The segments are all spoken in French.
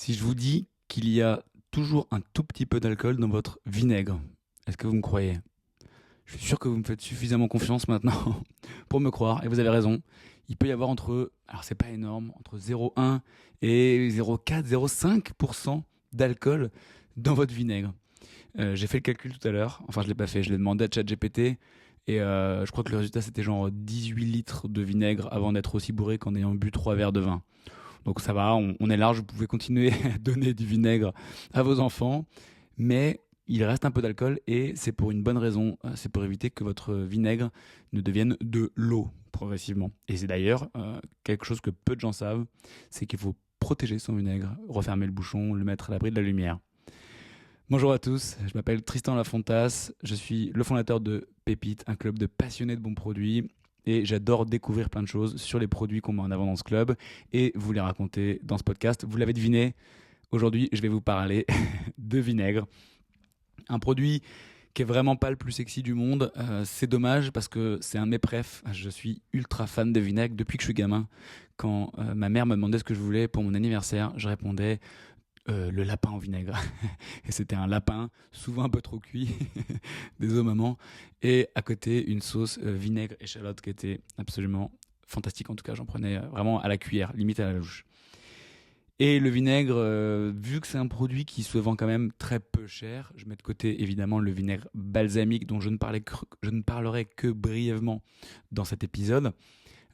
Si je vous dis qu'il y a toujours un tout petit peu d'alcool dans votre vinaigre, est-ce que vous me croyez? Je suis sûr que vous me faites suffisamment confiance maintenant pour me croire, et vous avez raison. Il peut y avoir alors c'est pas énorme, entre 0,1 et 0,4, 0,5% d'alcool dans votre vinaigre. J'ai fait le calcul tout à l'heure, enfin je l'ai pas fait, je l'ai demandé à ChatGPT, et je crois que le résultat c'était genre 18 litres de vinaigre avant d'être aussi bourré qu'en ayant bu 3 verres de vin. Donc ça va, on est large, vous pouvez continuer à donner du vinaigre à vos enfants, mais il reste un peu d'alcool et c'est pour une bonne raison, c'est pour éviter que votre vinaigre ne devienne de l'eau progressivement. Et c'est d'ailleurs quelque chose que peu de gens savent, c'est qu'il faut protéger son vinaigre, refermer le bouchon, le mettre à l'abri de la lumière. Bonjour à tous, je m'appelle Tristan Lafontasse, je suis le fondateur de Pépite, un club de passionnés de bons produits, et j'adore découvrir plein de choses sur les produits qu'on met en avant dans ce club et vous les raconter dans ce podcast. Vous l'avez deviné, aujourd'hui je vais vous parler de vinaigre, un produit qui est vraiment pas le plus sexy du monde. C'est dommage parce que c'est un de mes préfs. Je suis ultra fan de vinaigre depuis que je suis gamin. Quand ma mère me demandait ce que je voulais pour mon anniversaire, je répondais le lapin au vinaigre. Et c'était un lapin, souvent un peu trop cuit, désolé maman, et à côté une sauce vinaigre échalote qui était absolument fantastique. En tout cas, j'en prenais vraiment à la cuillère, limite à la louche. Et le vinaigre, vu que c'est un produit qui se vend quand même très peu cher, je mets de côté évidemment le vinaigre balsamique dont je ne parlerai que brièvement dans cet épisode.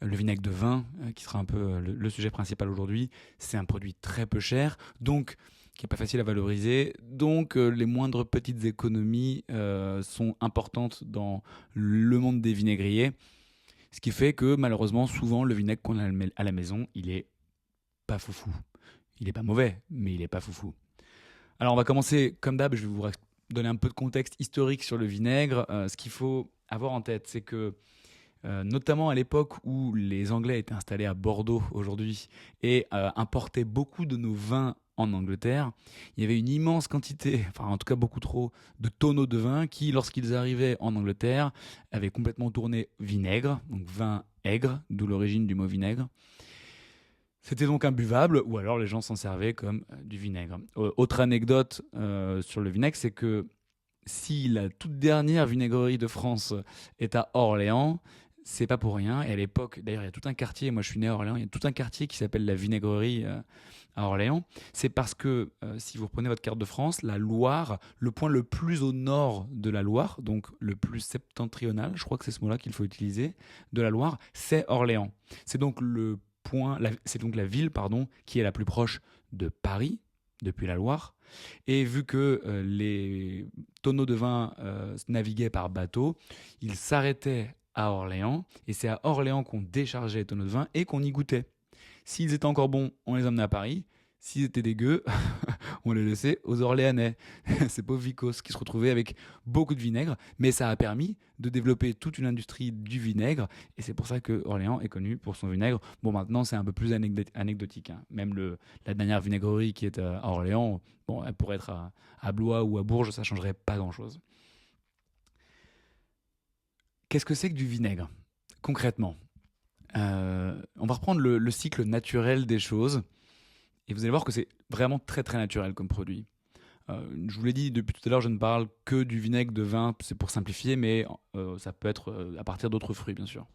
Le vinaigre de vin, qui sera un peu le sujet principal aujourd'hui, c'est un produit très peu cher, donc qui n'est pas facile à valoriser. Donc les moindres petites économies sont importantes dans le monde des vinaigriers. Ce qui fait que malheureusement, souvent, le vinaigre qu'on a à la maison, il est pas foufou. Il est pas mauvais, mais il est pas foufou. Alors on va commencer comme d'hab, je vais vous donner un peu de contexte historique sur le vinaigre. Ce qu'il faut avoir en tête, c'est que notamment à l'époque où les Anglais étaient installés à Bordeaux aujourd'hui et importaient beaucoup de nos vins en Angleterre, il y avait une immense quantité, enfin en tout cas beaucoup trop, de tonneaux de vin qui, lorsqu'ils arrivaient en Angleterre, avaient complètement tourné vinaigre, donc vin aigre, d'où l'origine du mot vinaigre. C'était donc imbuvable, ou alors les gens s'en servaient comme du vinaigre. Autre anecdote sur le vinaigre, c'est que si la toute dernière vinaigrerie de France est à Orléans, c'est pas pour rien. Et à l'époque, d'ailleurs, il y a tout un quartier, moi je suis né à Orléans, il y a tout un quartier qui s'appelle la vinaigrerie à Orléans. C'est parce que si vous reprenez votre carte de France, la Loire, le point le plus au nord de la Loire, donc le plus septentrional, je crois que c'est ce mot-là qu'il faut utiliser, de la Loire, c'est Orléans. C'est donc c'est donc la ville, pardon, qui est la plus proche de Paris, depuis la Loire. Et vu que les tonneaux de vin naviguaient par bateau, ils s'arrêtaient à Orléans, et c'est à Orléans qu'on déchargeait les tonneaux de vin et qu'on y goûtait. S'ils étaient encore bons, on les emmenait à Paris. S'ils étaient dégueux, on les laissait aux Orléanais. Ces pauvres vicos qui se retrouvaient avec beaucoup de vinaigre. Mais ça a permis de développer toute une industrie du vinaigre. Et c'est pour ça que Orléans est connu pour son vinaigre. Bon, maintenant, c'est un peu plus anecdotique, hein. Même la dernière vinaigrerie qui est à Orléans, bon, elle pourrait être à Blois ou à Bourges, ça changerait pas grand-chose. Qu'est-ce que c'est que du vinaigre, concrètement? On va reprendre le cycle naturel des choses. Et vous allez voir que c'est vraiment très très naturel comme produit. Je vous l'ai dit depuis tout à l'heure, je ne parle que du vinaigre de vin, c'est pour simplifier, mais ça peut être à partir d'autres fruits, bien sûr.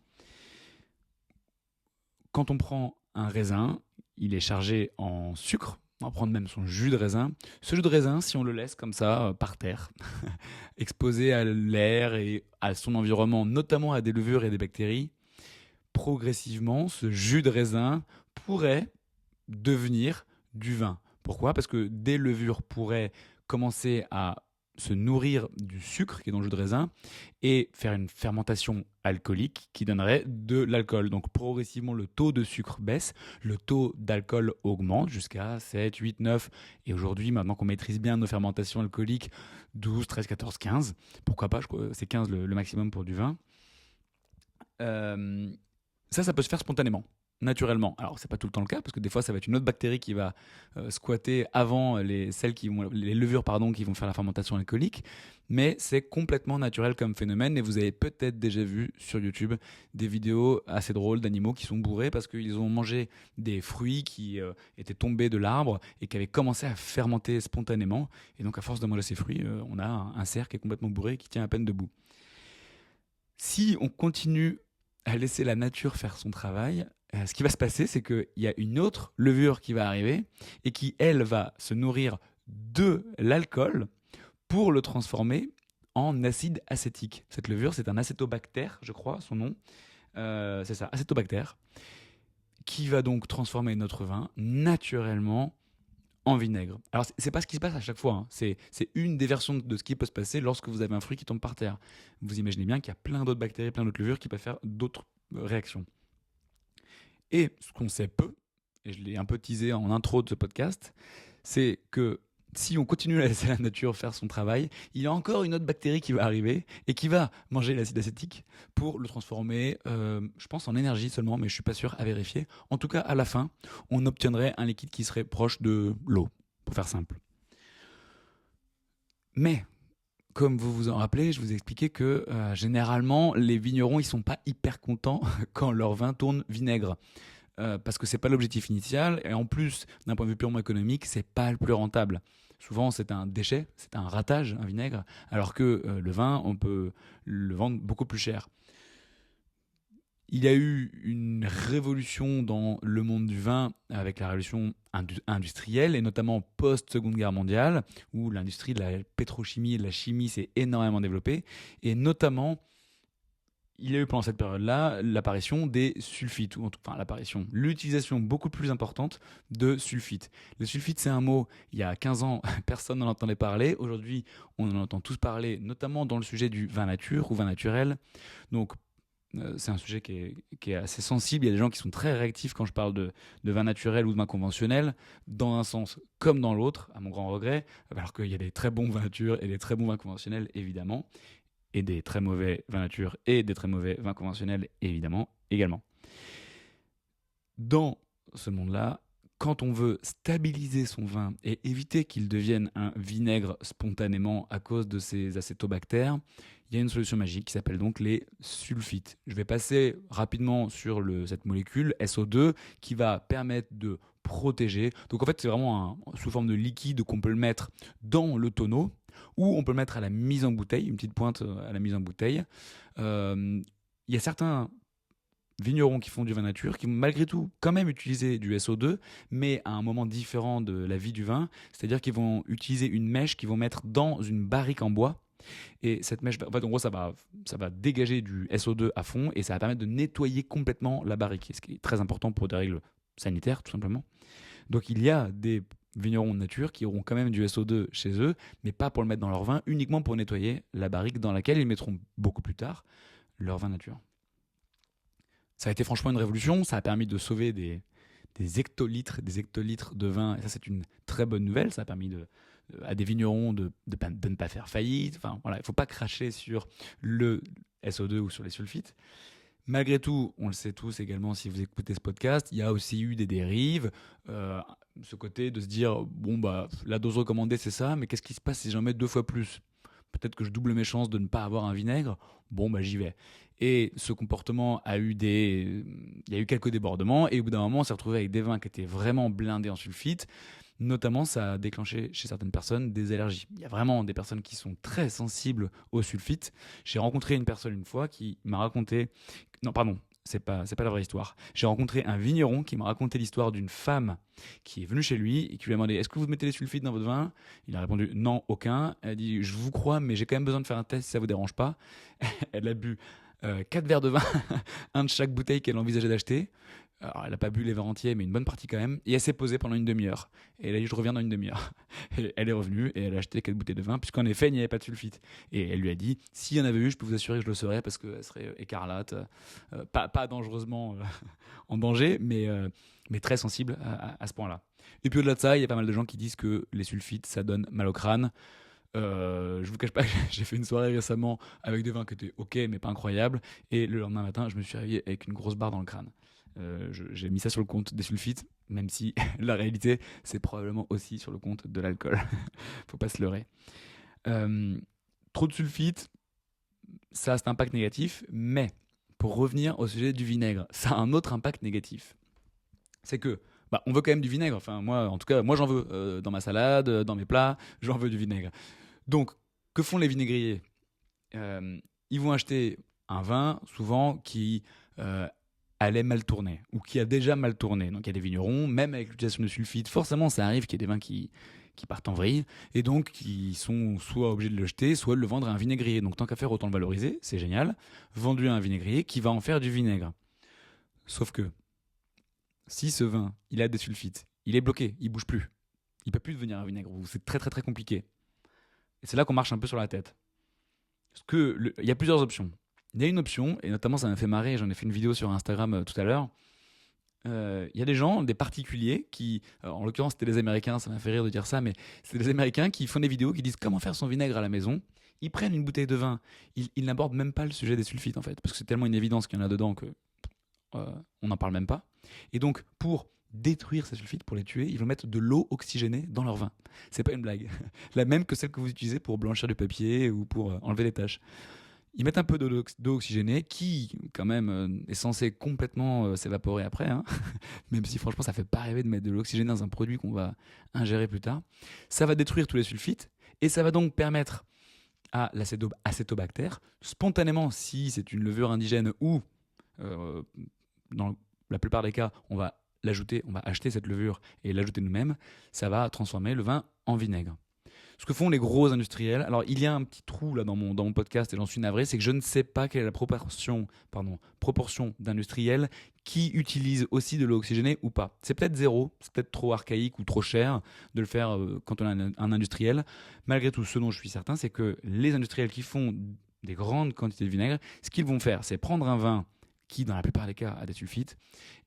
Quand on prend un raisin, il est chargé en sucre. On va prendre même son jus de raisin. Ce jus de raisin, si on le laisse comme ça, par terre, exposé à l'air et à son environnement, notamment à des levures et des bactéries, progressivement, ce jus de raisin pourrait devenir du vin. Pourquoi? Parce que des levures pourraient commencer à se nourrir du sucre qui est dans le jus de raisin et faire une fermentation alcoolique qui donnerait de l'alcool. Donc progressivement le taux de sucre baisse, le taux d'alcool augmente jusqu'à 7, 8, 9 et aujourd'hui maintenant qu'on maîtrise bien nos fermentations alcooliques 12, 13, 14, 15, pourquoi pas, c'est 15 le maximum pour du vin. Euh, Ça peut se faire spontanément. naturellement. Alors, c'est pas tout le temps le cas, parce que des fois, ça va être une autre bactérie qui va squatter avant les levures qui vont faire la fermentation alcoolique, mais c'est complètement naturel comme phénomène, et vous avez peut-être déjà vu sur YouTube des vidéos assez drôles d'animaux qui sont bourrés parce qu'ils ont mangé des fruits qui étaient tombés de l'arbre et qui avaient commencé à fermenter spontanément, et donc à force de manger ces fruits, on a un cerf qui est complètement bourré et qui tient à peine debout. Si on continue à laisser la nature faire son travail, ce qui va se passer, c'est qu'il y a une autre levure qui va arriver et qui, elle, va se nourrir de l'alcool pour le transformer en acide acétique. Cette levure, c'est un acétobactère, je crois, son nom. C'est ça, acétobactère, qui va donc transformer notre vin naturellement en vinaigre. Alors, c'est pas ce qui se passe à chaque fois, hein. C'est une des versions de ce qui peut se passer lorsque vous avez un fruit qui tombe par terre. Vous imaginez bien qu'il y a plein d'autres bactéries, plein d'autres levures qui peuvent faire d'autres réactions. Et ce qu'on sait peu, et je l'ai un peu teasé en intro de ce podcast, c'est que si on continue à laisser la nature faire son travail, il y a encore une autre bactérie qui va arriver et qui va manger l'acide acétique pour le transformer, je pense, en énergie seulement, mais je suis pas sûr, à vérifier. En tout cas, à la fin, on obtiendrait un liquide qui serait proche de l'eau, pour faire simple. Mais, comme vous vous en rappelez, je vous ai expliqué que généralement, les vignerons, ils sont pas hyper contents quand leur vin tourne vinaigre. Parce que c'est pas l'objectif initial, et en plus, d'un point de vue purement économique, c'est pas le plus rentable. Souvent, c'est un déchet, c'est un ratage, un vinaigre, alors que le vin, on peut le vendre beaucoup plus cher. Il y a eu une révolution dans le monde du vin avec la révolution industrielle, et notamment post-Seconde Guerre mondiale, où l'industrie de la pétrochimie et de la chimie s'est énormément développée, et notamment il y a eu pendant cette période-là l'apparition des sulfites, l'utilisation beaucoup plus importante de sulfites. Les sulfites, c'est un mot, il y a 15 ans, personne n'en entendait parler. Aujourd'hui, on en entend tous parler, notamment dans le sujet du vin nature ou vin naturel. Donc, c'est un sujet qui est assez sensible. Il y a des gens qui sont très réactifs quand je parle de vin naturel ou de vin conventionnel, dans un sens comme dans l'autre, à mon grand regret, alors qu'il y a des très bons vins nature et des très bons vins conventionnels, évidemment, et des très mauvais vins nature et des très mauvais vins conventionnels, évidemment, également. Dans ce monde-là, quand on veut stabiliser son vin et éviter qu'il devienne un vinaigre spontanément à cause de ces acétobactères, il y a une solution magique qui s'appelle donc les sulfites. Je vais passer rapidement sur cette molécule SO2 qui va permettre de protéger. Donc en fait, c'est vraiment sous forme de liquide qu'on peut le mettre dans le tonneau, ou on peut le mettre à la mise en bouteille, une petite pointe à la mise en bouteille. Il y a certains vignerons qui font du vin nature qui vont malgré tout quand même utiliser du SO2, mais à un moment différent de la vie du vin, c'est-à-dire qu'ils vont utiliser une mèche qu'ils vont mettre dans une barrique en bois. Et cette mèche, en fait, en gros, ça va dégager du SO2 à fond et ça va permettre de nettoyer complètement la barrique, ce qui est très important pour des règles sanitaires, tout simplement. Donc il y a des vignerons de nature qui auront quand même du SO2 chez eux, mais pas pour le mettre dans leur vin, uniquement pour nettoyer la barrique dans laquelle ils mettront beaucoup plus tard leur vin nature. Ça a été franchement une révolution, ça a permis de sauver des hectolitres de vin, et ça c'est une très bonne nouvelle, ça a permis à des vignerons de ne pas faire faillite. Enfin, voilà, il ne faut pas cracher sur le SO2 ou sur les sulfites. Malgré tout, on le sait tous également si vous écoutez ce podcast, il y a aussi eu des dérives, ce côté de se dire, bon bah la dose recommandée c'est ça, mais qu'est-ce qui se passe si j'en mets 2 fois plus ? Peut-être que je double mes chances de ne pas avoir un vinaigre, bon bah j'y vais. Et ce comportement il y a eu quelques débordements, et au bout d'un moment on s'est retrouvé avec des vins qui étaient vraiment blindés en sulfite. Notamment, ça a déclenché chez certaines personnes des allergies. Il y a vraiment des personnes qui sont très sensibles au sulfite. J'ai rencontré une personne une fois qui m'a raconté... Non, pardon, c'est pas la vraie histoire. J'ai rencontré un vigneron qui m'a raconté l'histoire d'une femme qui est venue chez lui et qui lui a demandé « Est-ce que vous mettez des sulfites dans votre vin ?» Il a répondu « Non, aucun ». Elle a dit « Je vous crois, mais j'ai quand même besoin de faire un test si ça vous dérange pas. » Elle a bu 4 verres de vin, un de chaque bouteille qu'elle envisageait d'acheter. Alors, elle n'a pas bu les verres entiers, mais une bonne partie quand même. Et elle s'est posée pendant une demi-heure. Et elle a dit, je reviens dans une demi-heure. Et elle est revenue et elle a acheté 4 bouteilles de vin, puisqu'en effet, il n'y avait pas de sulfite. Et elle lui a dit, s'il y en avait eu, je peux vous assurer que je le saurais, parce qu'elle serait écarlate, pas dangereusement en danger, mais très sensible à ce point-là. Et puis au-delà de ça, il y a pas mal de gens qui disent que les sulfites, ça donne mal au crâne. Je vous cache pas que j'ai fait une soirée récemment avec des vins qui étaient ok mais pas incroyables, et le lendemain matin je me suis réveillé avec une grosse barre dans le crâne. J'ai mis ça sur le compte des sulfites, même si la réalité, c'est probablement aussi sur le compte de l'alcool. Faut pas se leurrer. Trop de sulfites, ça a cet impact négatif, mais pour revenir au sujet du vinaigre, ça a un autre impact négatif. C'est que on veut quand même du vinaigre. Enfin, moi, en tout cas, moi j'en veux dans ma salade, dans mes plats, j'en veux du vinaigre. Donc, que font les vinaigriers? Ils vont acheter un vin, souvent, qui allait mal tourner, ou qui a déjà mal tourné. Donc, il y a des vignerons, même avec l'utilisation de sulfite, forcément, ça arrive qu'il y ait des vins qui partent en vrille, et donc qui sont soit obligés de le jeter, soit de le vendre à un vinaigrier. Donc, tant qu'à faire, autant le valoriser, c'est génial. Vendu à un vinaigrier qui va en faire du vinaigre. Sauf que, si ce vin, il a des sulfites, il est bloqué, il bouge plus, il peut plus devenir un vinaigre, c'est très très très compliqué. Et c'est là qu'on marche un peu sur la tête. Parce que il y a plusieurs options. Il y a une option, et notamment ça m'a fait marrer, j'en ai fait une vidéo sur Instagram tout à l'heure. Il y a des gens, des particuliers qui, en l'occurrence c'était des Américains, ça m'a fait rire de dire ça, mais c'est des Américains qui font des vidéos qui disent comment faire son vinaigre à la maison. Ils prennent une bouteille de vin, ils n'abordent même pas le sujet des sulfites en fait, parce que c'est tellement une évidence qu'il y en a dedans que on n'en parle même pas. Et donc pour détruire ces sulfites, pour les tuer, ils vont mettre de l'eau oxygénée dans leur vin. C'est pas une blague. La même que celle que vous utilisez pour blanchir du papier ou pour enlever les taches. Ils mettent un peu d'eau oxygénée qui, quand même, est censée complètement s'évaporer après. Hein. Même si, franchement, ça fait pas rêver de mettre de l'oxygène dans un produit qu'on va ingérer plus tard. Ça va détruire tous les sulfites et ça va donc permettre à l'acétobactère, spontanément, si c'est une levure indigène ou, dans la plupart des cas, on va l'ajouter, on va acheter cette levure et l'ajouter nous-mêmes, ça va transformer le vin en vinaigre. Ce que font les gros industriels, alors il y a un petit trou là dans mon podcast et j'en suis navré, c'est que je ne sais pas quelle est la proportion d'industriels qui utilisent aussi de l'eau oxygénée ou pas. C'est peut-être zéro, c'est peut-être trop archaïque ou trop cher de le faire quand on a un industriel. Malgré tout, ce dont je suis certain, c'est que les industriels qui font des grandes quantités de vinaigre, ce qu'ils vont faire, c'est prendre un vin qui, dans la plupart des cas, a des sulfites,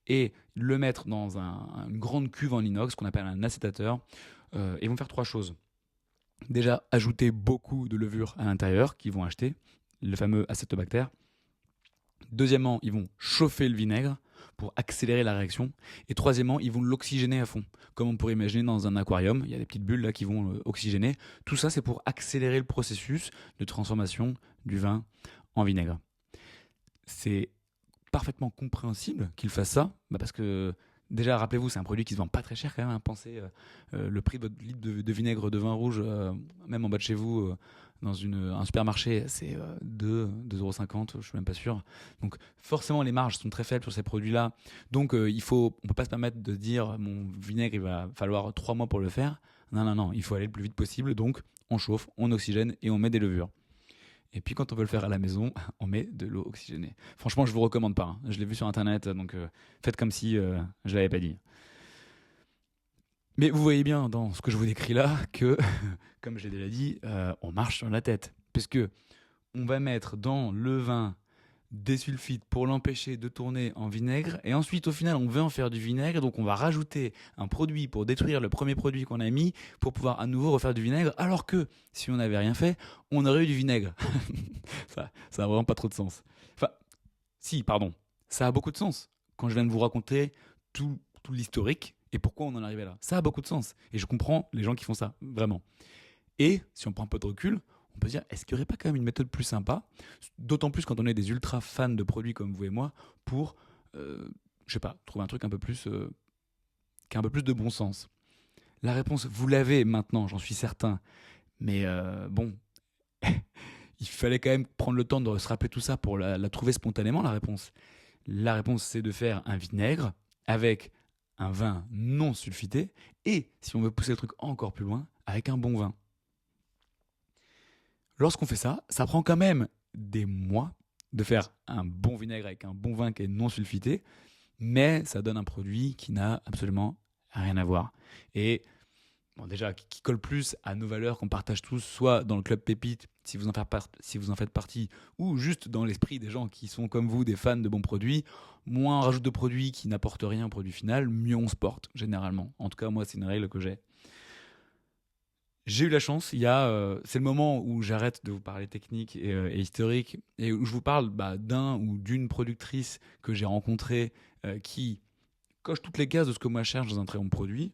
et le mettre dans une grande cuve en inox qu'on appelle un acétateur. Ils vont faire trois choses. Déjà, ajouter beaucoup de levure à l'intérieur qu'ils vont acheter, le fameux acétobactère. Deuxièmement, ils vont chauffer le vinaigre pour accélérer la réaction. Et troisièmement, ils vont l'oxygéner à fond. Comme on pourrait imaginer dans un aquarium, il y a des petites bulles là qui vont oxygéner. Tout ça, c'est pour accélérer le processus de transformation du vin en vinaigre. C'est parfaitement compréhensible qu'ils fassent ça, parce que déjà, rappelez-vous, c'est un produit qui se vend pas très cher quand même. Hein. Pensez le prix de votre litre de vinaigre de vin rouge, même en bas de chez vous, dans un supermarché, c'est 2,50 €, je suis même pas sûr. Donc forcément, les marges sont très faibles sur ces produits-là. Donc on peut pas se permettre de dire mon vinaigre, il va falloir 3 mois pour le faire. Non, il faut aller le plus vite possible. Donc on chauffe, on oxygène et on met des levures. Et puis quand on veut le faire à la maison, on met de l'eau oxygénée. Franchement, je vous recommande pas. Hein. Je l'ai vu sur internet, donc faites comme si je l'avais pas dit. Mais vous voyez bien dans ce que je vous décris là que, comme je l'ai déjà dit, on marche sur la tête. Puisque on va mettre dans le vin des sulfites pour l'empêcher de tourner en vinaigre. Et ensuite, au final, on veut en faire du vinaigre. Donc, on va rajouter un produit pour détruire le premier produit qu'on a mis pour pouvoir à nouveau refaire du vinaigre. Alors que, si on n'avait rien fait, on aurait eu du vinaigre. Ça n'a vraiment pas trop de sens. Enfin, si, pardon. Ça a beaucoup de sens. Quand je viens de vous raconter tout l'historique et pourquoi on en est arrivé là. Ça a beaucoup de sens. Et je comprends les gens qui font ça, vraiment. Et, si on prend un peu de recul, on peut se dire, est-ce qu'il n'y aurait pas quand même une méthode plus sympa, d'autant plus quand on est des ultra fans de produits comme vous et moi, pour, je sais pas, trouver un truc un peu plus, qui a un peu plus de bon sens. La réponse, vous l'avez maintenant, j'en suis certain. Mais bon, il fallait quand même prendre le temps de se rappeler tout ça pour la trouver spontanément, la réponse. La réponse, c'est de faire un vinaigre avec un vin non sulfité et, si on veut pousser le truc encore plus loin, avec un bon vin. Lorsqu'on fait ça, ça prend quand même des mois de faire un bon vinaigre avec un bon vin qui est non sulfité, mais ça donne un produit qui n'a absolument rien à voir. Et bon, déjà, qui colle plus à nos valeurs qu'on partage tous, soit dans le club Pépite, si vous en faites partie, ou juste dans l'esprit des gens qui sont comme vous, des fans de bons produits. Moins on rajoute de produits qui n'apportent rien au produit final, mieux on se porte, généralement. En tout cas, moi, c'est une règle que j'ai. J'ai eu la chance, c'est le moment où j'arrête de vous parler technique et historique et où je vous parle d'un ou d'une productrice que j'ai rencontrée qui coche toutes les cases de ce que moi je cherche dans un très bon produit.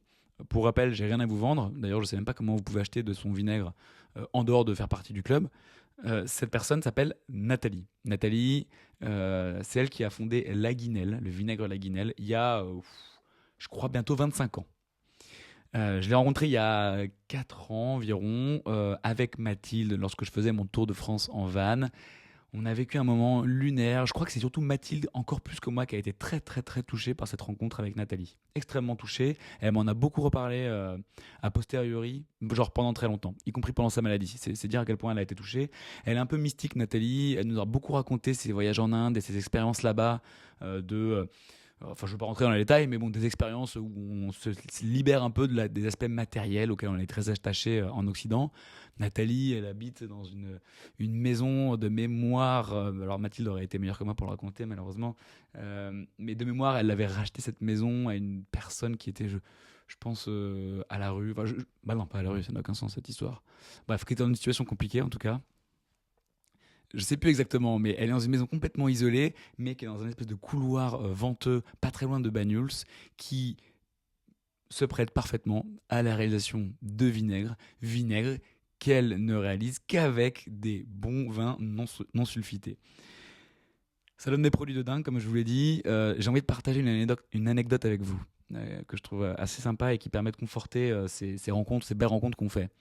Pour rappel, j'ai rien à vous vendre. D'ailleurs, je ne sais même pas comment vous pouvez acheter de son vinaigre en dehors de faire partie du club. Cette personne s'appelle Nathalie. Nathalie, c'est elle qui a fondé Laguinelle, le vinaigre Laguinelle, il y a, je crois, bientôt 25 ans. Je l'ai rencontré il y a 4 ans environ, avec Mathilde, lorsque je faisais mon tour de France en van. On a vécu un moment lunaire. Je crois que c'est surtout Mathilde, encore plus que moi, qui a été très très très touchée par cette rencontre avec Nathalie. Extrêmement touchée. Elle m'en a beaucoup reparlé a posteriori, genre pendant très longtemps, y compris pendant sa maladie. C'est dire à quel point elle a été touchée. Elle est un peu mystique, Nathalie. Elle nous a beaucoup raconté ses voyages en Inde et ses expériences là-bas enfin, je ne veux pas rentrer dans les détails, mais bon, des expériences où on se libère un peu des aspects matériels auxquels on est très attaché en Occident. Nathalie, elle habite dans une maison de mémoire. Alors Mathilde aurait été meilleure que moi pour le raconter, malheureusement. Mais de mémoire, elle avait racheté cette maison à une personne qui était, je pense, à la rue. Enfin, bah non, pas à la rue, ça n'a aucun sens cette histoire. Bref, qui était dans une situation compliquée en tout cas. Je sais plus exactement, mais elle est dans une maison complètement isolée, mais qui est dans un espèce de couloir venteux, pas très loin de Banyuls, qui se prête parfaitement à la réalisation de vinaigre qu'elle ne réalise qu'avec des bons vins non sulfités. Ça donne des produits de dingue, comme je vous l'ai dit. J'ai envie de partager une anecdote avec vous, que je trouve assez sympa et qui permet de conforter ces belles rencontres qu'on fait.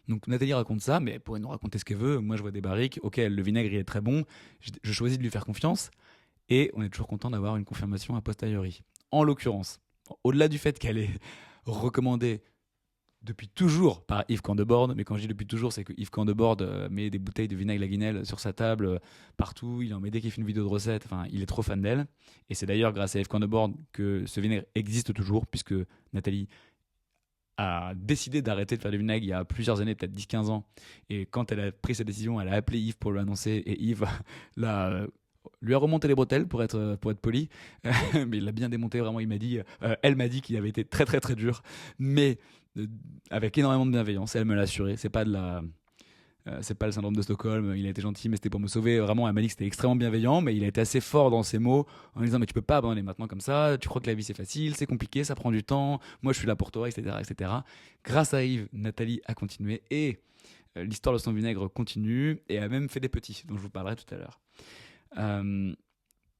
Donc Nathalie raconte ça, mais elle pourrait nous raconter ce qu'elle veut. Moi, je vois des barriques. Ok, le vinaigre il est très bon. Je choisis de lui faire confiance. Et on est toujours content d'avoir une confirmation a posteriori. En l'occurrence, au-delà du fait qu'elle est recommandée depuis toujours par Yves Candebord, mais quand je dis depuis toujours, c'est que Yves Candebord met des bouteilles de vinaigre Laguinelle sur sa table partout. Il en met dès qu'il fait une vidéo de recette. Enfin, il est trop fan d'elle. Et c'est d'ailleurs grâce à Yves Candebord que ce vinaigre existe toujours, puisque Nathalie a décidé d'arrêter de faire du vinaigre il y a plusieurs années, peut-être 10-15 ans. Et quand elle a pris cette décision, elle a appelé Yves pour lui annoncer. Et Yves lui a remonté les bretelles pour être poli. Mais il l'a bien démonté, vraiment. Elle m'a dit qu'il avait été très très très dur, mais avec énormément de bienveillance. Et elle me l'a assuré. C'est pas le syndrome de Stockholm, il a été gentil, mais c'était pour me sauver. Vraiment, elle m'a dit que c'était extrêmement bienveillant, mais il a été assez fort dans ses mots en disant: mais tu peux pas abandonner maintenant comme ça, tu crois que la vie c'est facile, c'est compliqué, ça prend du temps, moi je suis là pour toi, etc. etc. Grâce à Yves, Nathalie a continué et l'histoire de son vinaigre continue et a même fait des petits, dont je vous parlerai tout à l'heure. Euh,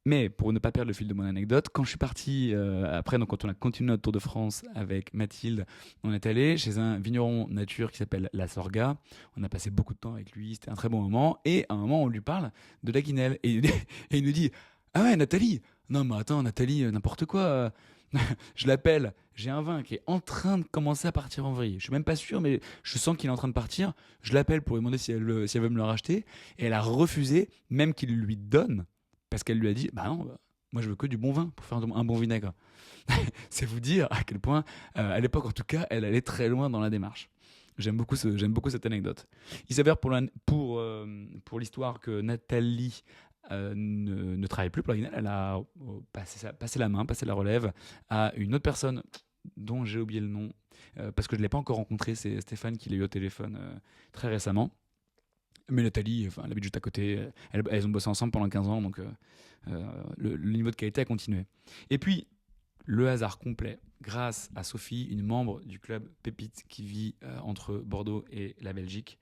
mais pour ne pas perdre le fil de mon anecdote, quand je suis parti après, donc quand on a continué notre tour de France avec Mathilde, on est allé chez un vigneron nature qui s'appelle La Sorga. On a passé beaucoup de temps avec lui, c'était un très bon moment. Et à un moment, on lui parle de la Guinelle. Et il nous dit: ah ouais, Nathalie. Non, mais attends, Nathalie, n'importe quoi. Je l'appelle. J'ai un vin qui est en train de commencer à partir en vrille. Je suis même pas sûr, mais je sens qu'il est en train de partir. Je l'appelle pour lui demander si elle veut me le racheter. Et elle a refusé, même qu'il lui donne, parce qu'elle lui a dit: bah non, moi je veux que du bon vin pour faire un bon vinaigre. C'est vous dire à quel point, à l'époque en tout cas, elle allait très loin dans la démarche. J'aime beaucoup cette anecdote. Il s'avère pour l'histoire que Nathalie ne travaille plus pour la Guinée. Elle a passé la main, passé la relève à une autre personne dont j'ai oublié le nom, parce que je ne l'ai pas encore rencontré. C'est Stéphane qui l'a eu au téléphone très récemment. Mais Nathalie, enfin, elle habite juste à côté. Elles ont bossé ensemble pendant 15 ans, donc le niveau de qualité a continué. Et puis, le hasard complet, grâce à Sophie, une membre du club Pépite qui vit entre Bordeaux et la Belgique,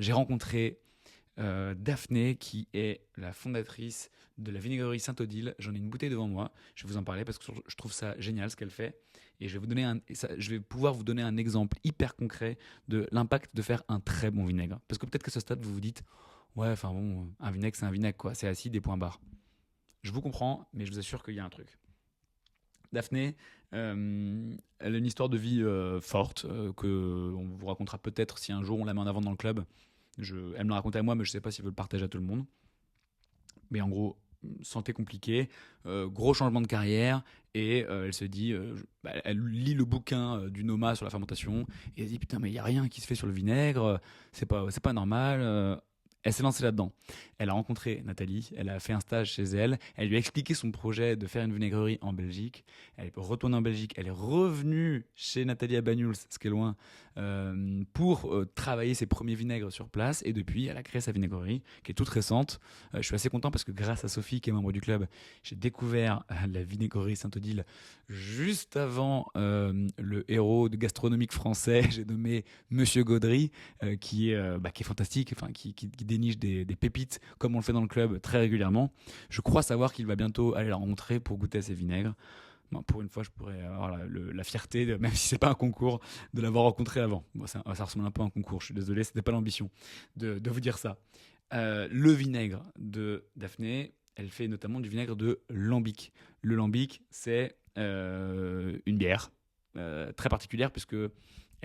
j'ai rencontré Daphné, qui est la fondatrice de la vinaigrerie Saint-Odile. J'en ai une bouteille devant moi. Je vais vous en parler parce que je trouve ça génial ce qu'elle fait. Et je vais pouvoir vous donner un exemple hyper concret de l'impact de faire un très bon vinaigre. Parce que peut-être qu'à ce stade, vous vous dites: ouais, enfin bon, un vinaigre, c'est un vinaigre, quoi. C'est acide, des points barres. Je vous comprends, mais je vous assure qu'il y a un truc. Daphné, elle a une histoire de vie forte que on vous racontera peut-être si un jour on la met en avant dans le club. Elle me l'a raconté à moi, mais je ne sais pas si elle veut le partager à tout le monde. Mais en gros, santé compliquée, gros changement de carrière, et elle se dit, elle lit le bouquin du Noma sur la fermentation, et elle se dit: putain, mais il n'y a rien qui se fait sur le vinaigre, c'est pas normal. Elle s'est lancée là-dedans. Elle a rencontré Nathalie, elle a fait un stage chez elle, elle lui a expliqué son projet de faire une vinaigrerie en Belgique. Elle est retournée en Belgique, elle est revenue chez Nathalie à Banyuls, ce qui est loin, pour travailler ses premiers vinaigres sur place. Et depuis, elle a créé sa vinaigrerie, qui est toute récente. Je suis assez content parce que grâce à Sophie, qui est membre du club, j'ai découvert la vinaigrerie Saint-Odile juste avant le héros gastronomique français, j'ai nommé Monsieur Gaudry, qui est fantastique, qui déniche des pépites comme on le fait dans le club très régulièrement. Je crois savoir qu'il va bientôt aller la rencontrer pour goûter à ses vinaigres. Bon, pour une fois, je pourrais avoir la fierté, même si c'est pas un concours, de l'avoir rencontré avant. Bon, ça ressemble un peu à un concours, je suis désolé, c'était pas l'ambition de vous dire ça. Le vinaigre de Daphné, elle fait notamment du vinaigre de lambic. Le lambic, c'est une bière très particulière puisque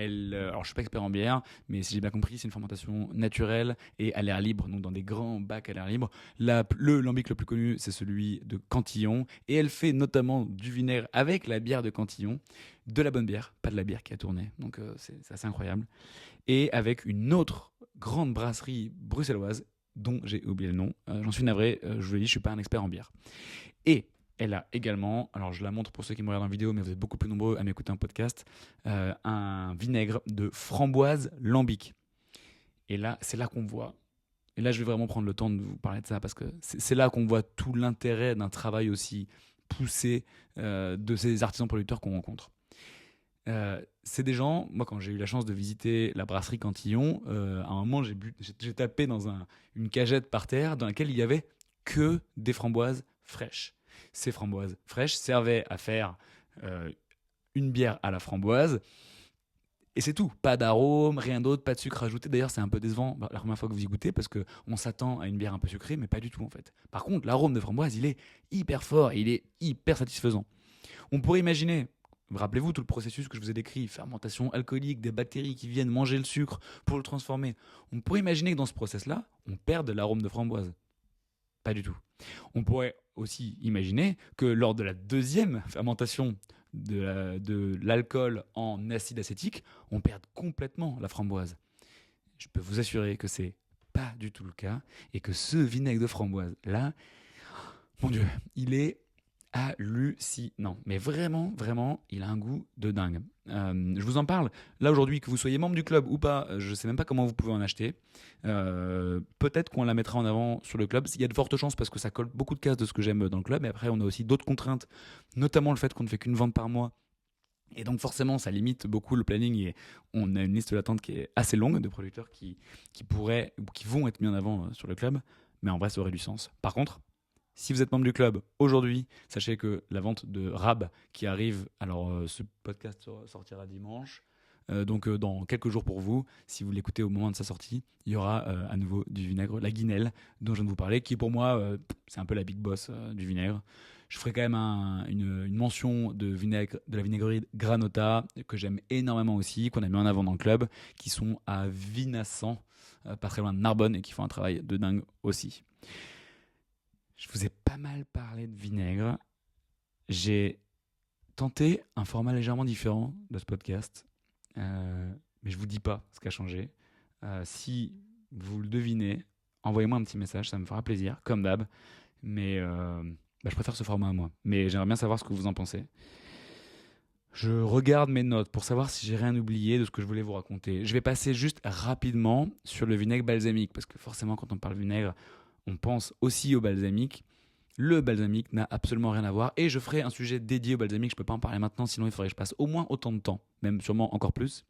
alors je suis pas expert en bière, mais si j'ai bien compris, c'est une fermentation naturelle et à l'air libre, donc dans des grands bacs à l'air libre. Le lambic le plus connu, c'est celui de Cantillon, et elle fait notamment du vinaigre avec la bière de Cantillon, de la bonne bière, pas de la bière qui a tourné, donc c'est assez incroyable. Et avec une autre grande brasserie bruxelloise dont j'ai oublié le nom, j'en suis navré, je vous l'ai dit, je suis pas un expert en bière. Et elle a également, alors je la montre pour ceux qui me regardent en vidéo, mais vous êtes beaucoup plus nombreux à m'écouter en podcast, un vinaigre de framboise lambic. Et là, c'est là qu'on voit. Et là, je vais vraiment prendre le temps de vous parler de ça parce que c'est là qu'on voit tout l'intérêt d'un travail aussi poussé de ces artisans producteurs qu'on rencontre. C'est des gens, moi quand j'ai eu la chance de visiter la brasserie Cantillon, à un moment j'ai tapé dans une cagette par terre dans laquelle il y avait que des framboises fraîches. Ces framboises fraîches servaient à faire une bière à la framboise. Et c'est tout, pas d'arôme, rien d'autre, pas de sucre ajouté. D'ailleurs, c'est un peu décevant la première fois que vous y goûtez parce qu'on s'attend à une bière un peu sucrée, mais pas du tout en fait. Par contre, l'arôme de framboise, il est hyper fort et il est hyper satisfaisant. On pourrait imaginer, rappelez-vous tout le processus que je vous ai décrit, fermentation alcoolique, des bactéries qui viennent manger le sucre pour le transformer. On pourrait imaginer que dans ce process-là, on perde l'arôme de framboise. Pas du tout. On pourrait aussi imaginer que lors de la deuxième fermentation de l'alcool en acide acétique, on perde complètement la framboise. Je peux vous assurer que c'est pas du tout le cas et que ce vinaigre de framboise là, mon Dieu, il est hallucinant. Mais vraiment, vraiment, il a un goût de dingue. Je vous en parle. Là, aujourd'hui, que vous soyez membre du club ou pas, je ne sais même pas comment vous pouvez en acheter. Peut-être qu'on la mettra en avant sur le club. Il y a de fortes chances parce que ça colle beaucoup de cases de ce que j'aime dans le club. Et après, on a aussi d'autres contraintes, notamment le fait qu'on ne fait qu'une vente par mois. Et donc forcément, ça limite beaucoup le planning et on a une liste d'attente qui est assez longue de producteurs qui pourraient ou qui vont être mis en avant sur le club. Mais en vrai, ça aurait du sens. Par contre, si vous êtes membre du club aujourd'hui, sachez que la vente de Rab qui arrive, alors ce podcast sortira dimanche, donc dans quelques jours pour vous, si vous l'écoutez au moment de sa sortie, il y aura à nouveau du vinaigre, la Guinelle dont je viens de vous parler, qui pour moi, c'est un peu la big boss du vinaigre. Je ferai quand même une mention de la vinaigrerie Granota, que j'aime énormément aussi, qu'on a mis en avant dans le club, qui sont à Vinassan, pas très loin de Narbonne, et qui font un travail de dingue aussi. Je vous ai pas mal parlé de vinaigre. J'ai tenté un format légèrement différent de ce podcast, mais je vous dis pas ce qui a changé. Si vous le devinez, envoyez-moi un petit message, ça me fera plaisir, comme d'hab. Mais je préfère ce format à moi. Mais j'aimerais bien savoir ce que vous en pensez. Je regarde mes notes pour savoir si j'ai rien oublié de ce que je voulais vous raconter. Je vais passer juste rapidement sur le vinaigre balsamique, parce que forcément, quand on parle vinaigre, on pense aussi au balsamique. Le balsamique n'a absolument rien à voir et je ferai un sujet dédié au balsamique. Je ne peux pas en parler maintenant, sinon il faudrait que je passe au moins autant de temps, même sûrement encore plus,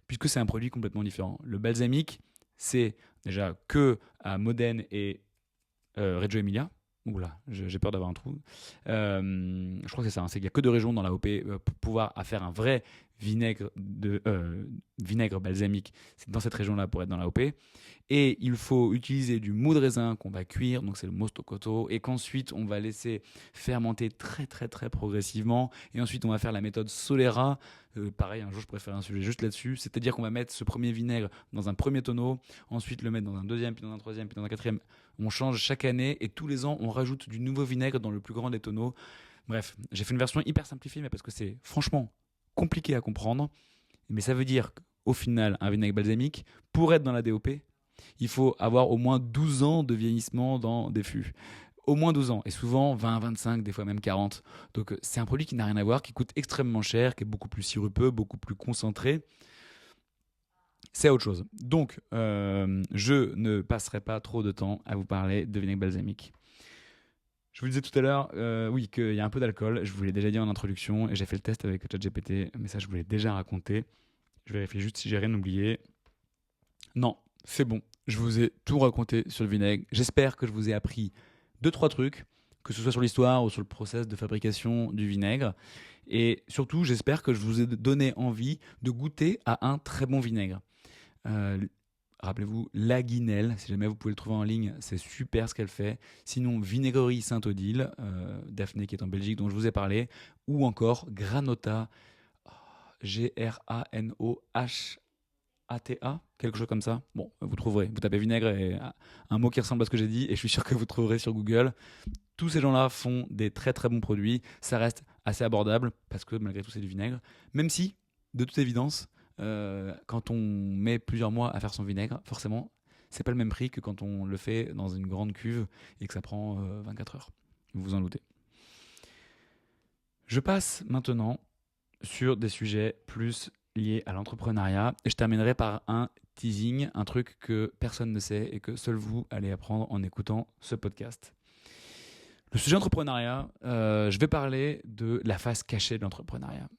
puisque c'est un produit complètement différent. Le balsamique, c'est déjà que à Modène et Reggio Emilia. Oula, j'ai peur d'avoir un trou. Je crois que c'est ça, c'est qu'il n'y a que deux régions dans la OP pour pouvoir faire un vrai vinaigre balsamique. C'est dans cette région-là pour être dans la OP. Et il faut utiliser du mou de raisin qu'on va cuire, donc c'est le mosto cotto, et qu'ensuite on va laisser fermenter très très très progressivement. Et ensuite on va faire la méthode Solera. Pareil, un jour je préfère un sujet juste là-dessus. C'est-à-dire qu'on va mettre ce premier vinaigre dans un premier tonneau, ensuite le mettre dans un deuxième, puis dans un troisième, puis dans un quatrième. On change chaque année et tous les ans on rajoute du nouveau vinaigre dans le plus grand des tonneaux. Bref, j'ai fait une version hyper simplifiée, mais parce que c'est franchement compliqué à comprendre. Mais ça veut dire qu'au final, un vinaigre balsamique, pour être dans la DOP, Il faut avoir au moins 12 ans de vieillissement dans des fûts. Au moins 12 ans, et souvent 20, 25, des fois même 40. Donc c'est un produit qui n'a rien à voir, qui coûte extrêmement cher, qui est beaucoup plus sirupeux, beaucoup plus concentré. C'est autre chose. Donc, je ne passerai pas trop de temps à vous parler de vinaigre balsamique. Je vous disais tout à l'heure, oui, qu'il y a un peu d'alcool. Je vous l'ai déjà dit en introduction, et j'ai fait le test avec ChatGPT, mais ça, je vous l'ai déjà raconté. Je vérifie juste si j'ai rien oublié. Non, c'est bon. Je vous ai tout raconté sur le vinaigre. J'espère que je vous ai appris deux, trois trucs, que ce soit sur l'histoire ou sur le process de fabrication du vinaigre. Et surtout, j'espère que je vous ai donné envie de goûter à un très bon vinaigre. Euh, Rappelez-vous, La Guinelle, si jamais vous pouvez le trouver en ligne, c'est super ce qu'elle fait. Sinon, Vinaigrerie Saint-Odile, Daphné qui est en Belgique dont je vous ai parlé, ou encore Granota, Granohata, quelque chose comme ça. Bon, vous trouverez. Vous tapez vinaigre et un mot qui ressemble à ce que j'ai dit, et je suis sûr que vous trouverez sur Google. Tous ces gens-là font des très très bons produits. Ça reste assez abordable parce que malgré tout, c'est du vinaigre. Même si, de toute évidence, quand on met plusieurs mois à faire son vinaigre, forcément, c'est pas le même prix que quand on le fait dans une grande cuve et que ça prend 24 heures. Vous vous en doutez. Je passe maintenant sur des sujets plus liés à l'entrepreneuriat et je terminerai par un teasing, un truc que personne ne sait et que seul vous allez apprendre en écoutant ce podcast. Le sujet entrepreneuriat, je vais parler de la face cachée de l'entrepreneuriat.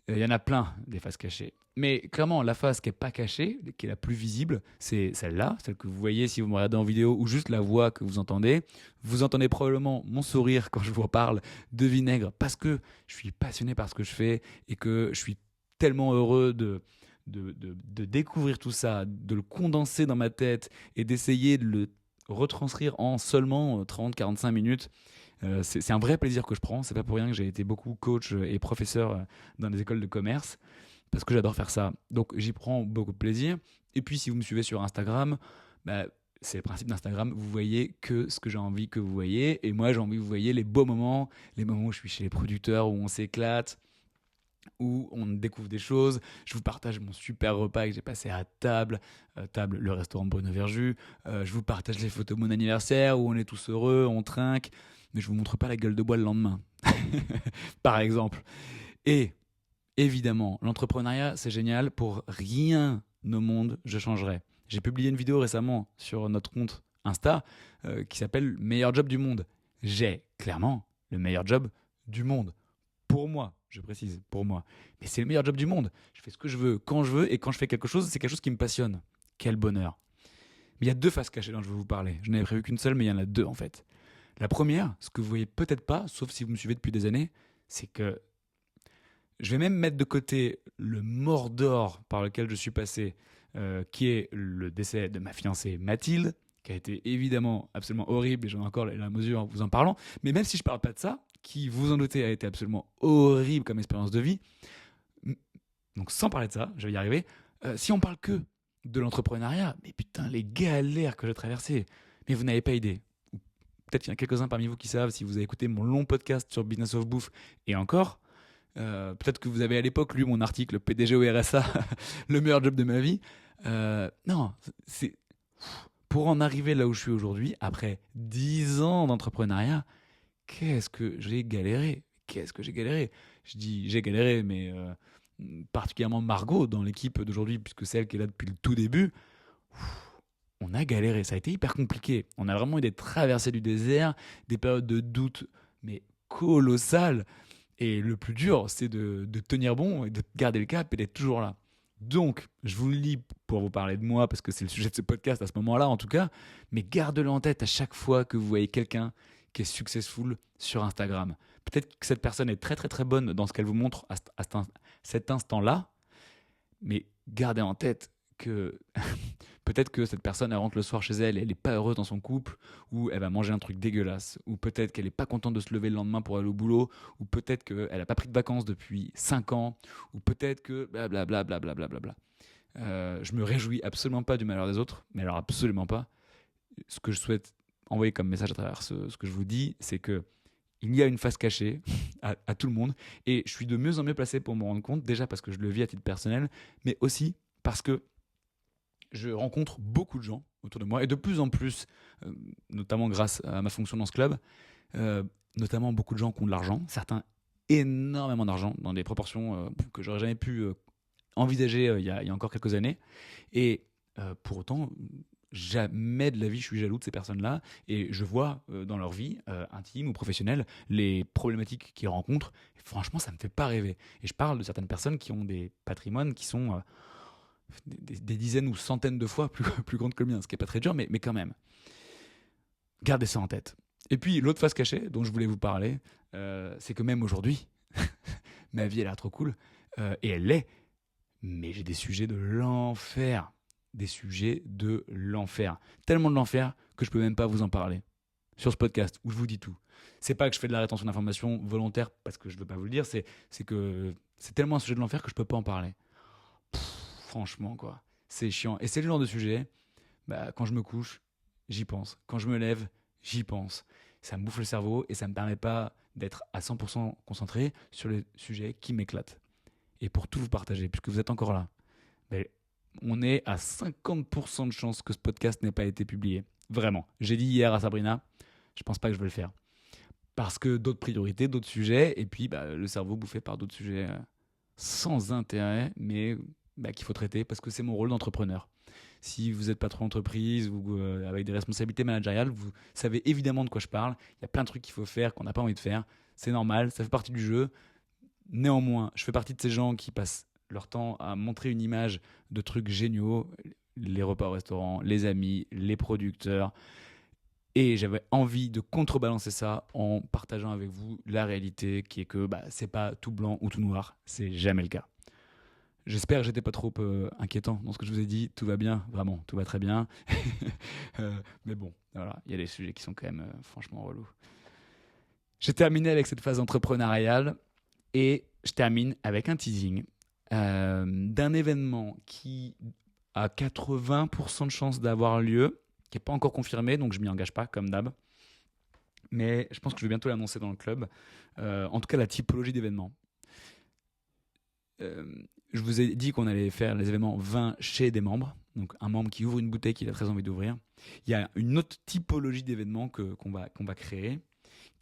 Il y en a plein des faces cachées. Mais clairement, la face qui n'est pas cachée, qui est la plus visible, c'est celle-là, celle que vous voyez si vous me regardez en vidéo ou juste la voix que vous entendez. Vous entendez probablement mon sourire quand je vous parle de vinaigre parce que je suis passionné par ce que je fais et que je suis tellement heureux de découvrir tout ça, de le condenser dans ma tête et d'essayer de le retranscrire en seulement 30-45 minutes. C'est un vrai plaisir que je prends. C'est pas pour rien que j'ai été beaucoup coach et professeur dans des écoles de commerce parce que j'adore faire ça. Donc j'y prends beaucoup de plaisir. Et puis si vous me suivez sur Instagram, bah, c'est le principe d'Instagram. Vous voyez que ce que j'ai envie que vous voyez. Et moi j'ai envie que vous voyez les beaux moments, les moments où je suis chez les producteurs, où on s'éclate, où on découvre des choses. Je vous partage mon super repas que j'ai passé à table, le restaurant Bruno Verjus. Je vous partage les photos de mon anniversaire où on est tous heureux, on trinque, mais je vous montre pas la gueule de bois le lendemain, par exemple. Et évidemment, l'entrepreneuriat, c'est génial. Pour rien au monde, je changerai. J'ai publié une vidéo récemment sur notre compte Insta qui s'appelle Meilleur job du monde. J'ai clairement le meilleur job du monde. Pour moi, je précise, pour moi. Mais c'est le meilleur job du monde. Je fais ce que je veux, quand je veux, et quand je fais quelque chose, c'est quelque chose qui me passionne. Quel bonheur. Mais il y a deux faces cachées dont je veux vous parler. Je n'avais prévu qu'une seule, mais il y en a deux en fait. La première, ce que vous voyez peut-être pas, sauf si vous me suivez depuis des années, c'est que je vais même mettre de côté le Mordor par lequel je suis passé, qui est le décès de ma fiancée Mathilde, qui a été évidemment absolument horrible, et j'en ai encore la mesure en vous en parlant. Mais même si je ne parle pas de ça, qui, vous en doutez, a été absolument horrible comme expérience de vie, donc sans parler de ça, je vais y arriver, si on parle que de l'entrepreneuriat, mais putain, les galères que j'ai traversées, mais vous n'avez pas idée. Peut-être qu'il y en a quelques-uns parmi vous qui savent, si vous avez écouté mon long podcast sur Business of Bouffe, et encore, peut-être que vous avez à l'époque lu mon article PDG au RSA, le meilleur job de ma vie. Non, c'est pour en arriver là où je suis aujourd'hui, après 10 ans d'entrepreneuriat, qu'est-ce que j'ai galéré. Qu'est-ce que j'ai galéré. Je dis j'ai galéré, mais particulièrement Margot dans l'équipe d'aujourd'hui, puisque c'est elle qui est là depuis le tout début. On a galéré, ça a été hyper compliqué. On a vraiment eu des traversées du désert, des périodes de doute, mais colossales. Et le plus dur, c'est de tenir bon et de garder le cap et d'être toujours là. Donc, je vous le lis pour vous parler de moi, parce que c'est le sujet de ce podcast à ce moment-là en tout cas, mais gardez-le en tête à chaque fois que vous voyez quelqu'un qui est successful sur Instagram. Peut-être que cette personne est très très très bonne dans ce qu'elle vous montre à cet instant-là, mais gardez en tête que peut-être que cette personne elle rentre le soir chez elle et elle n'est pas heureuse dans son couple, ou elle va manger un truc dégueulasse, ou peut-être qu'elle n'est pas contente de se lever le lendemain pour aller au boulot, ou peut-être qu'elle n'a pas pris de vacances depuis 5 ans, ou peut-être que blablabla. Je me réjouis absolument pas du malheur des autres, mais alors absolument pas. Ce que je souhaite envoyer comme message à travers ce que je vous dis, c'est que il y a une face cachée à tout le monde, et je suis de mieux en mieux placé pour me rendre compte, déjà parce que je le vis à titre personnel, mais aussi parce que je rencontre beaucoup de gens autour de moi et de plus en plus, notamment grâce à ma fonction dans ce club, euh, notamment beaucoup de gens qui ont de l'argent, certains énormément d'argent dans des proportions que j'aurais jamais pu envisager il y a encore quelques années. Et pour autant, jamais de la vie je suis jaloux de ces personnes-là et je vois dans leur vie intime ou professionnelle les problématiques qu'ils rencontrent. Et franchement, ça me fait pas rêver. Et je parle de certaines personnes qui ont des patrimoines qui sont des dizaines ou centaines de fois plus grandes que le mien, ce qui est pas très dur, mais quand même. Gardez ça en tête. Et puis l'autre face cachée dont je voulais vous parler, c'est que même aujourd'hui, ma vie elle a l'air trop cool et elle l'est, mais j'ai des sujets de l'enfer. Des sujets de l'enfer. Tellement de l'enfer que je peux même pas vous en parler sur ce podcast où je vous dis tout. C'est pas que je fais de la rétention d'informations volontaire parce que je veux pas vous le dire, c'est que c'est tellement un sujet de l'enfer que je peux pas en parler. Franchement, quoi. C'est chiant. Et c'est le genre de sujet, quand je me couche, j'y pense. Quand je me lève, j'y pense. Ça me bouffe le cerveau et ça me permet pas d'être à 100% concentré sur les sujets qui m'éclatent. Et pour tout vous partager, puisque vous êtes encore là, ben, on est à 50% de chances que ce podcast n'ait pas été publié. Vraiment. J'ai dit hier à Sabrina, je pense pas que je vais le faire. Parce que d'autres priorités, d'autres sujets, et puis le cerveau bouffé par d'autres sujets sans intérêt, mais qu'il faut traiter parce que c'est mon rôle d'entrepreneur. Si vous êtes patron d'entreprise ou avec des responsabilités managériales, vous savez évidemment de quoi je parle. Il y a plein de trucs qu'il faut faire qu'on n'a pas envie de faire. C'est normal, ça fait partie du jeu. Néanmoins, je fais partie de ces gens qui passent leur temps à montrer une image de trucs géniaux, les repas au restaurant, les amis, les producteurs. Et j'avais envie de contrebalancer ça en partageant avec vous la réalité qui est que c'est pas tout blanc ou tout noir, c'est jamais le cas. J'espère que j'étais pas trop inquiétant dans ce que je vous ai dit. Tout va bien, vraiment, tout va très bien. Mais bon, voilà, il y a des sujets qui sont quand même franchement relous. J'ai terminé avec cette phase entrepreneuriale et je termine avec un teasing d'un événement qui a 80% de chances d'avoir lieu, qui n'est pas encore confirmé, donc je m'y engage pas, comme d'hab. Mais je pense que je vais bientôt l'annoncer dans le club. En tout cas, la typologie d'événements. Je vous ai dit qu'on allait faire les événements vin chez des membres, donc un membre qui ouvre une bouteille qu'il a très envie d'ouvrir. Il y a une autre typologie d'événements qu'on va créer,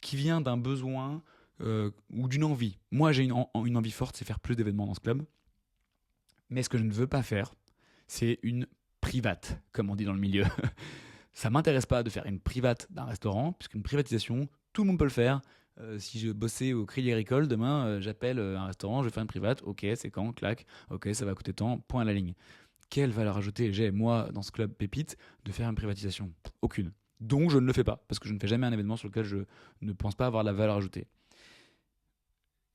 qui vient d'un besoin ou d'une envie. Moi, j'ai une envie forte, c'est faire plus d'événements dans ce club. Mais ce que je ne veux pas faire, c'est une private, comme on dit dans le milieu. Ça ne m'intéresse pas de faire une private d'un restaurant, puisqu'une privatisation, tout le monde peut le faire. Si je bossais au Crédit Agricole, demain, j'appelle un restaurant, je vais faire une private. Ok, c'est quand? Clac. Ok, ça va coûter tant. Point à la ligne. Quelle valeur ajoutée j'ai, moi, dans ce club Pépite, de faire une privatisation? Aucune. Donc, je ne le fais pas, parce que je ne fais jamais un événement sur lequel je ne pense pas avoir la valeur ajoutée.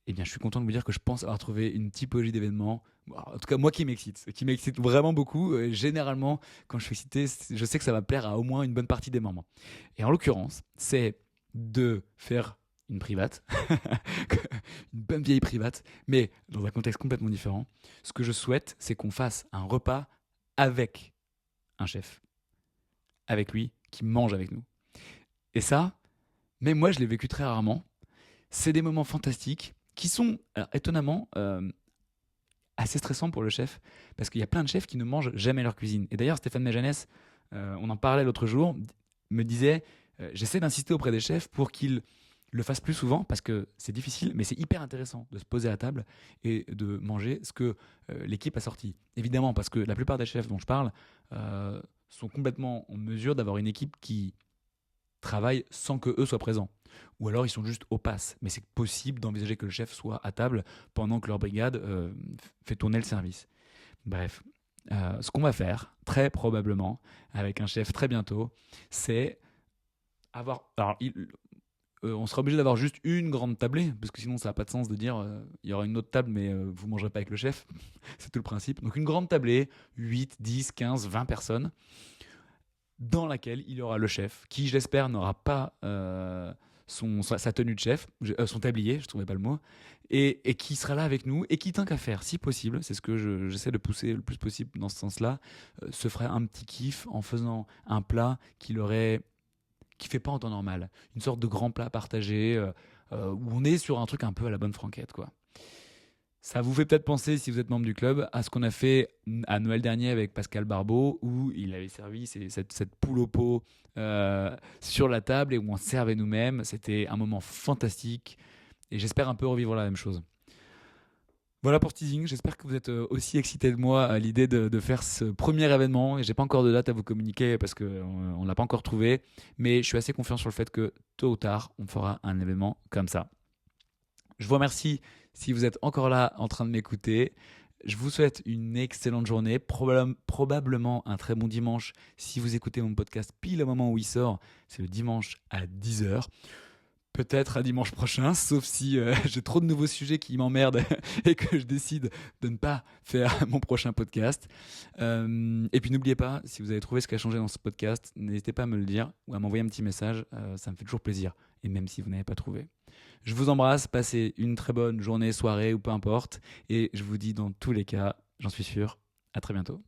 Eh bien, je suis content de vous dire que je pense avoir trouvé une typologie d'événements, en tout cas moi qui m'excite vraiment beaucoup. Généralement, quand je suis excité, je sais que ça va plaire à au moins une bonne partie des membres. Et en l'occurrence, c'est de faire une private, une bonne vieille private, mais dans un contexte complètement différent. Ce que je souhaite, c'est qu'on fasse un repas avec un chef, avec lui, qui mange avec nous. Et ça, même moi, je l'ai vécu très rarement. C'est des moments fantastiques qui sont, alors, étonnamment, assez stressants pour le chef, parce qu'il y a plein de chefs qui ne mangent jamais leur cuisine. Et d'ailleurs, Stéphane Méjanès, on en parlait l'autre jour, me disait, j'essaie d'insister auprès des chefs pour qu'ils le fassent plus souvent, parce que c'est difficile, mais c'est hyper intéressant de se poser à table et de manger ce que l'équipe a sorti. Évidemment, parce que la plupart des chefs dont je parle sont complètement en mesure d'avoir une équipe qui travaillent sans que eux soient présents. Ou alors ils sont juste au pass. Mais c'est possible d'envisager que le chef soit à table pendant que leur brigade fait tourner le service. Bref, ce qu'on va faire, très probablement, avec un chef très bientôt, c'est avoir... Alors, on sera obligé d'avoir juste une grande tablée, parce que sinon ça n'a pas de sens de dire il y aura une autre table, mais vous ne mangerez pas avec le chef. C'est tout le principe. Donc une grande tablée, 8, 10, 15, 20 personnes, dans laquelle il y aura le chef, qui j'espère n'aura pas sa tenue de chef, son tablier, je ne trouvais pas le mot, et qui sera là avec nous, et qui, tant qu'à faire, si possible, c'est ce que j'essaie de pousser le plus possible dans ce sens-là, se ferait un petit kiff en faisant un plat qui fait pas en temps normal, une sorte de grand plat partagé, où on est sur un truc un peu à la bonne franquette, quoi. Ça vous fait peut-être penser, si vous êtes membre du club, à ce qu'on a fait à Noël dernier avec Pascal Barbeau, où il avait servi cette poule au pot sur la table et où on servait nous-mêmes. C'était un moment fantastique et j'espère un peu revivre la même chose. Voilà pour ce teasing, j'espère que vous êtes aussi excité de moi à l'idée de faire ce premier événement. Et j'ai pas encore de date à vous communiquer parce qu'on ne l'a pas encore trouvé, mais je suis assez confiant sur le fait que tôt ou tard, on fera un événement comme ça. Je vous remercie si vous êtes encore là en train de m'écouter. Je vous souhaite une excellente journée, probablement un très bon dimanche si vous écoutez mon podcast pile au moment où il sort. C'est le dimanche à 10h. Peut-être à dimanche prochain, sauf si j'ai trop de nouveaux sujets qui m'emmerdent et que je décide de ne pas faire mon prochain podcast. Et puis n'oubliez pas, si vous avez trouvé ce qui a changé dans ce podcast, n'hésitez pas à me le dire ou à m'envoyer un petit message, ça me fait toujours plaisir. Et même si vous n'avez pas trouvé. Je vous embrasse, passez une très bonne journée, soirée ou peu importe. Et je vous dis dans tous les cas, j'en suis sûr, à très bientôt.